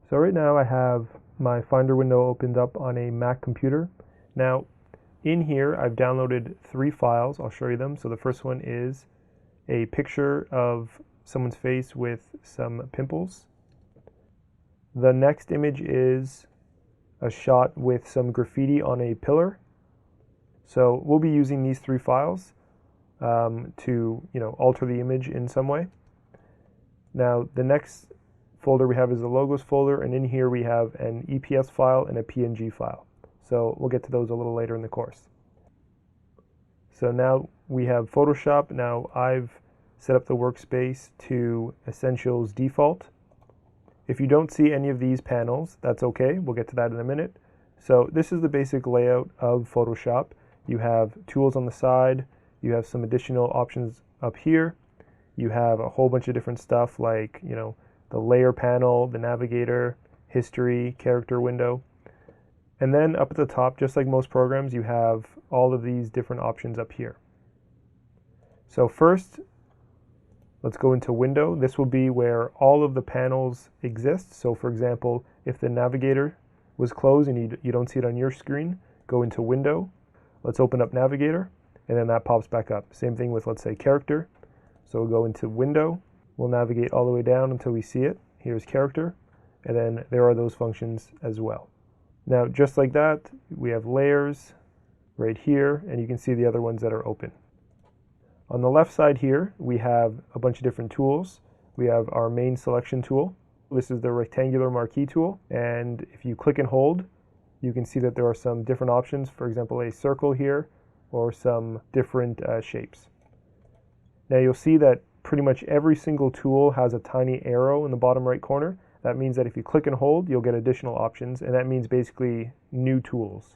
So right now I have my Finder window opened up on a Mac computer. Now in here I've downloaded 3 files. I'll show you them. So the first one is a picture of someone's face with some pimples. The next image is a shot with some graffiti on a pillar. So we'll be using these 3 files to alter the image in some way. Now the next folder we have is the logos folder, and in here we have an EPS file and a PNG file. So we'll get to those a little later in the course. So now we have Photoshop. Now I've set up the workspace to Essentials default. If you don't see any of these panels, that's okay. We'll get to that in a minute. So this is the basic layout of Photoshop. You have tools on the side. You have some additional options up here. You have a whole bunch of different stuff like, the layer panel, the navigator, history, character window. And then up at the top, just like most programs, you have all of these different options up here. So first, let's go into window. This will be where all of the panels exist. So for example, if the navigator was closed and you don't see it on your screen, go into window. Let's open up navigator, and then that pops back up. Same thing with, let's say, character. So we'll go into window. We'll navigate all the way down until we see it. Here's character, and then there are those functions as well. Now, just like that, we have layers right here, and you can see the other ones that are open. On the left side here, we have a bunch of different tools. We have our main selection tool. This is the rectangular marquee tool, and if you click and hold, you can see that there are some different options. For example, a circle here, or some different shapes. Now you'll see that pretty much every single tool has a tiny arrow in the bottom right corner. That means that if you click and hold, you'll get additional options, and that means basically new tools.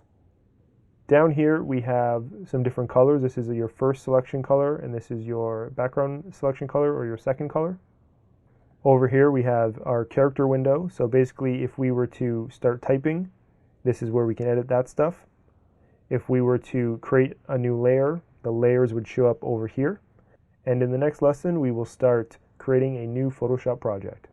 Down here we have some different colors. This is your first selection color, and this is your background selection color or your second color. Over here we have our character window. So basically if we were to start typing, this is where we can edit that stuff. If we were to create a new layer, the layers would show up over here. And in the next lesson, we will start creating a new Photoshop project.